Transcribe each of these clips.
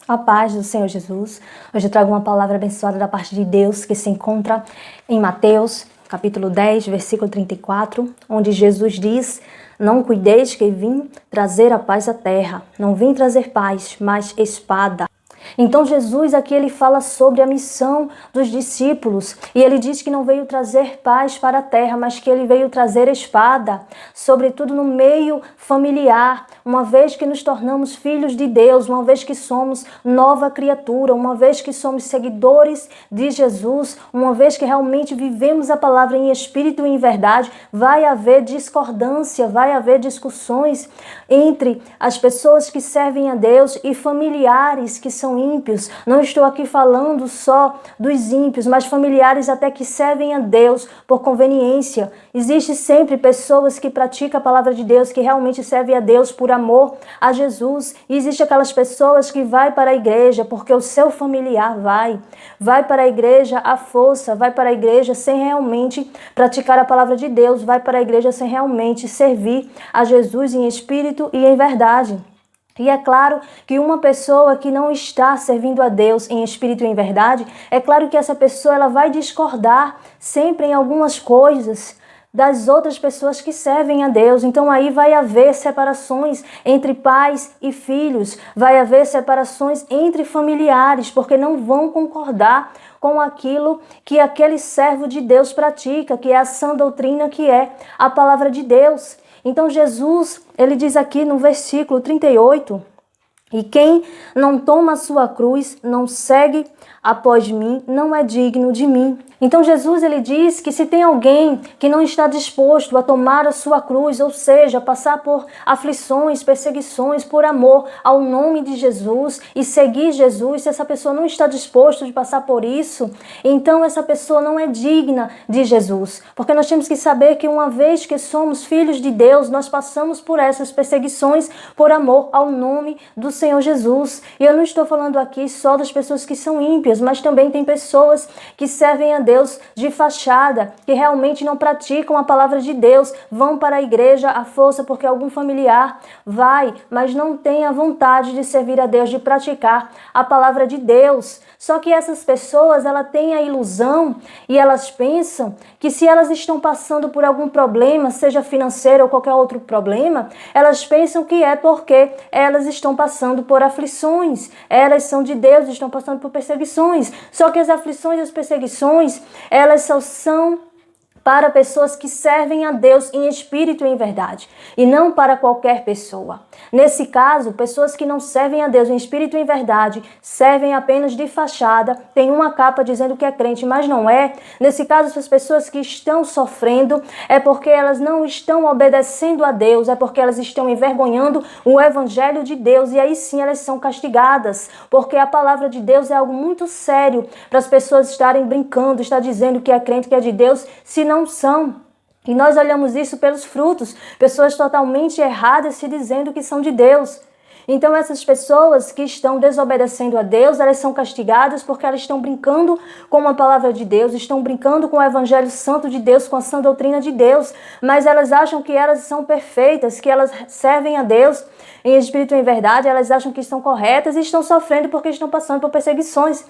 A paz do Senhor Jesus. Hoje eu trago uma palavra abençoada da parte de Deus que se encontra em Mateus, capítulo 10, versículo 34, onde Jesus diz: "Não cuideis que vim trazer a paz à terra. Não vim trazer paz, mas espada." Então Jesus aqui ele fala sobre a missão dos discípulos e ele diz que não veio trazer paz para a terra, mas que ele veio trazer espada, sobretudo no meio familiar, uma vez que nos tornamos filhos de Deus, uma vez que somos nova criatura, uma vez que somos seguidores de Jesus, uma vez que realmente vivemos a palavra em espírito e em verdade, vai haver discordância, vai haver discussões entre as pessoas que servem a Deus e familiares que são ímpios. Não estou aqui falando só dos ímpios, mas familiares até que servem a Deus por conveniência. Existe sempre pessoas que praticam a palavra de Deus, que realmente servem a Deus por amor a Jesus. E existe aquelas pessoas que vai para a igreja porque o seu familiar vai para a igreja à força, vai para a igreja sem realmente praticar a palavra de Deus, vai para a igreja sem realmente servir a Jesus em espírito e em verdade. E é claro que uma pessoa que não está servindo a Deus em espírito e em verdade, é claro que essa pessoa ela vai discordar sempre em algumas coisas das outras pessoas que servem a Deus. Então aí vai haver separações entre pais e filhos, vai haver separações entre familiares, porque não vão concordar com aquilo que aquele servo de Deus pratica, que é a sã doutrina, que é a palavra de Deus. Então Jesus, ele diz aqui no versículo 38, "E quem não toma a sua cruz, não segue após mim, não é digno de mim." Então Jesus ele diz que se tem alguém que não está disposto a tomar a sua cruz, ou seja, passar por aflições, perseguições por amor ao nome de Jesus e seguir Jesus, se essa pessoa não está disposta de passar por isso, então essa pessoa não é digna de Jesus. Porque nós temos que saber que uma vez que somos filhos de Deus, nós passamos por essas perseguições por amor ao nome do Senhor Jesus. E eu não estou falando aqui só das pessoas que são ímpias, mas também tem pessoas que servem a Deus de fachada, que realmente não praticam a palavra de Deus, vão para a igreja à força porque algum familiar vai, mas não tem a vontade de servir a Deus, de praticar a palavra de Deus. Só que essas pessoas, elas têm a ilusão e elas pensam que se elas estão passando por algum problema, seja financeiro ou qualquer outro problema, elas pensam que é porque elas estão passando por aflições, elas são de Deus, estão passando por perseguições. Só que as aflições e as perseguições, elas só são para pessoas que servem a Deus em espírito e em verdade, e não para qualquer pessoa. Nesse caso, pessoas que não servem a Deus em espírito e em verdade, servem apenas de fachada, tem uma capa dizendo que é crente, mas não é. Nesse caso, essas pessoas que estão sofrendo é porque elas não estão obedecendo a Deus, é porque elas estão envergonhando o evangelho de Deus, e aí sim elas são castigadas, porque a palavra de Deus é algo muito sério para as pessoas estarem brincando, estar dizendo que é crente, que é de Deus, se não são. E nós olhamos isso pelos frutos, pessoas totalmente erradas se dizendo que são de Deus. Então essas pessoas que estão desobedecendo a Deus, elas são castigadas porque elas estão brincando com a palavra de Deus, estão brincando com o evangelho santo de Deus, com a sã doutrina de Deus, mas elas acham que elas são perfeitas, que elas servem a Deus em espírito e em verdade, elas acham que estão corretas e estão sofrendo porque estão passando por perseguições.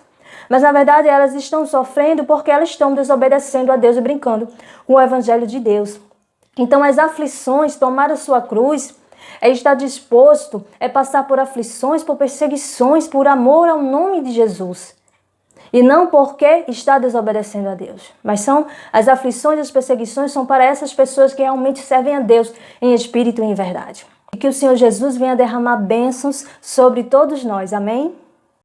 Mas na verdade elas estão sofrendo porque elas estão desobedecendo a Deus e brincando com o evangelho de Deus. Então as aflições, tomar a sua cruz, é estar disposto, é passar por aflições, por perseguições, por amor ao nome de Jesus. E não porque está desobedecendo a Deus. Mas são as aflições e as perseguições são para essas pessoas que realmente servem a Deus em espírito e em verdade. E que o Senhor Jesus venha derramar bênçãos sobre todos nós. Amém?